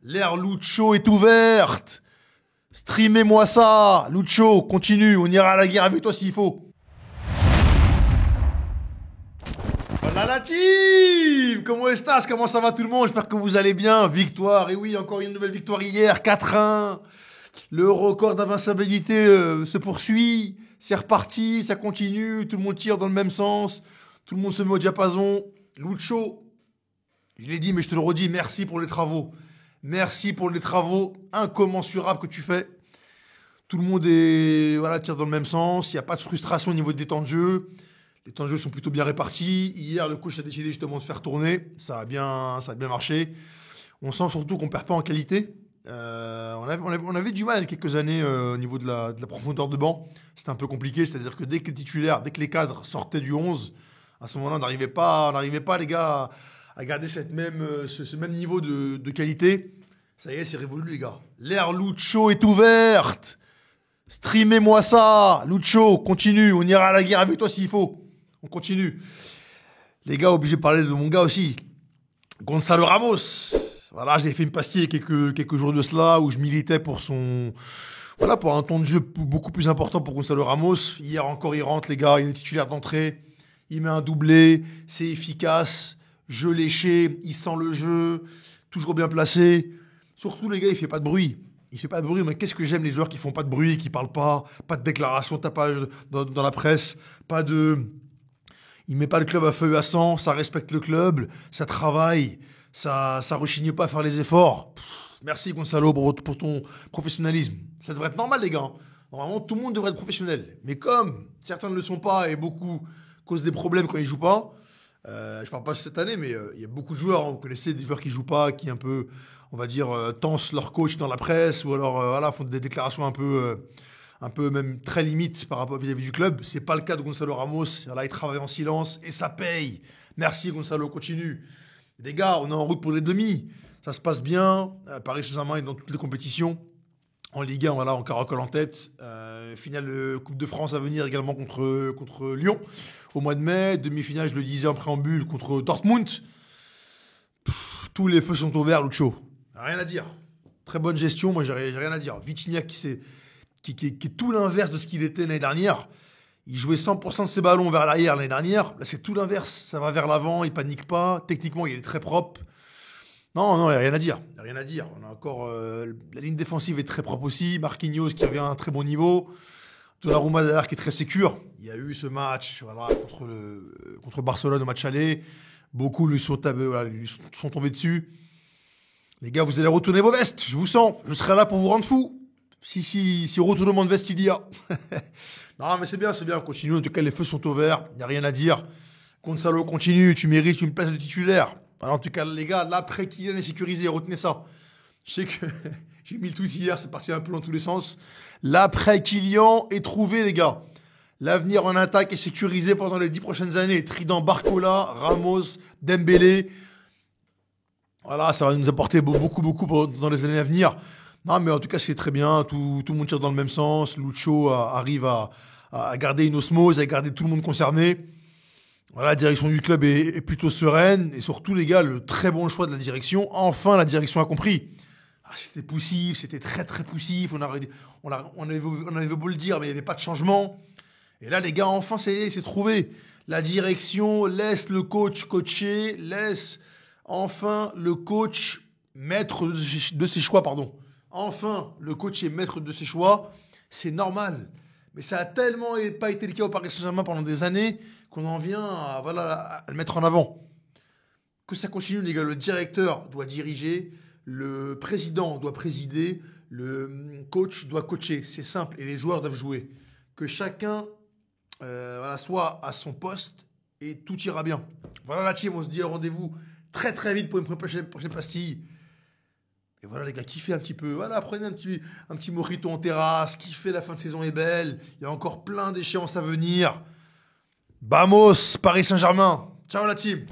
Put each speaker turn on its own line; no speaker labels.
L'ère Lucho est ouverte. Streamez-moi ça. Lucho, continue. On ira à la guerre avec toi s'il faut. Voilà la team. Comment estás? Comment ça va tout le monde? J'espère que vous allez bien. Victoire. Et oui, encore une nouvelle victoire hier. 4-1. Le record d'invincibilité se poursuit. C'est reparti. Ça continue. Tout le monde tire dans le même sens. Tout le monde se met au diapason. Lucho, je l'ai dit, mais je te le redis, merci pour les travaux. Merci pour les travaux incommensurables que tu fais. Tout le monde tire dans le même sens. Il n'y a pas de frustration au niveau des temps de jeu. Les temps de jeu sont plutôt bien répartis. Hier, le coach a décidé justement de faire tourner. Ça a bien marché. On sent surtout qu'on ne perd pas en qualité. On avait du mal il y a quelques années au niveau de la profondeur de banc. C'était un peu compliqué. C'est-à-dire que dès que les titulaires, dès que les cadres sortaient du 11, à ce moment-là, on n'arrivait pas, les gars, à garder ce même niveau de qualité. Ça y est, c'est révolu, les gars. L'ère Lucho est ouverte. Streamez-moi ça. Lucho, continue. On ira à la guerre avec toi s'il faut. On continue. Les gars, obligé de parler de mon gars aussi. Gonzalo Ramos. Voilà, j'ai fait une pastille il y a quelques jours de cela où je militais pour pour un temps de jeu beaucoup plus important pour Gonzalo Ramos. Hier encore, il rentre, les gars. Il est titulaire d'entrée. Il met un doublé. C'est efficace. Jeu léché. Il sent le jeu. Toujours bien placé. Surtout, les gars, il fait pas de bruit. Il fait pas de bruit, mais qu'est-ce que j'aime les joueurs qui font pas de bruit, qui parlent pas de déclaration, tapage dans la presse, il met pas le club à feu et à sang, ça respecte le club, ça travaille, ça rechigne pas à faire les efforts. Merci Gonzalo pour ton professionnalisme. Ça devrait être normal, les gars. Normalement, tout le monde devrait être professionnel. Mais comme certains ne le sont pas et beaucoup causent des problèmes quand ils jouent pas, je parle pas de cette année, mais il y a beaucoup de joueurs, vous connaissez des joueurs qui jouent pas, qui un peu, on va dire, tensent leur coach dans la presse, ou alors font des déclarations un peu même très limites par rapport vis-à-vis du club. C'est pas le cas de Gonzalo Ramos. Là, il travaille en silence et ça paye. Merci Gonzalo, continue. Les gars, on est en route pour les demi. Ça se passe bien. Paris Saint-Germain est dans toutes les compétitions. En Ligue 1, on caracole en tête. Finale Coupe de France à venir également contre Lyon au mois de mai. Demi-finale, je le disais en préambule, contre Dortmund. Tous les feux sont ouverts, Lucho. Rien à dire. Très bonne gestion, moi j'ai rien à dire. Vitinha qui est tout l'inverse de ce qu'il était l'année dernière. Il jouait 100% de ses ballons vers l'arrière l'année dernière. Là, c'est tout l'inverse. Ça va vers l'avant, il panique pas. Techniquement, il est très propre. Non, il n'y a rien à dire. On a encore. La ligne défensive est très propre aussi. Marquinhos qui revient à un très bon niveau. Donnarumma derrière qui est très sécure. Il y a eu ce match contre Barcelone au match aller. Beaucoup lui sont tombés dessus. Les gars, vous allez retourner vos vestes. Je vous sens. Je serai là pour vous rendre fou. Si retournement de veste il y a. Non, mais c'est bien. Continue. En tout cas, les feux sont ouverts. Il n'y a rien à dire. Gonzalo, continue. Tu mérites une place de titulaire. Alors, en tout cas, les gars, l'après Kylian est sécurisé. Retenez ça. Je sais que j'ai mis le tweet hier. C'est parti un peu dans tous les sens. L'après Kylian est trouvé, les gars. L'avenir en attaque est sécurisé pendant les 10 prochaines années. Trident Barcola, Ramos, Dembélé. Voilà, ça va nous apporter beaucoup dans les années à venir. Non, mais en tout cas, c'est très bien. Tout le monde tire dans le même sens. Lucho arrive à garder une osmose, à garder tout le monde concerné. Voilà, la direction du club est plutôt sereine. Et surtout, les gars, le très bon choix de la direction. Enfin, la direction a compris. C'était poussif, c'était très poussif. On avait beau le dire, mais il n'y avait pas de changement. Et là, les gars, enfin, c'est trouvé. La direction laisse le coach coacher, laisse enfin le coach maître de ses choix, pardon. Enfin, le coach est maître de ses choix. C'est normal. Mais ça a tellement pas été le cas au Paris Saint-Germain pendant des années qu'on en vient à le mettre en avant. Que ça continue, les gars. Le directeur doit diriger, le président doit présider, le coach doit coacher. C'est simple. Et les joueurs doivent jouer. Que chacun soit à son poste et tout ira bien. Voilà la team, on se dit rendez-vous très vite pour une prochaine pastille. Et voilà les gars, kiffez un petit peu. Voilà, prenez un petit mojito en terrasse, kiffez, la fin de saison est belle. Il y a encore plein d'échéances à venir. Vamos, Paris Saint-Germain. Ciao la team.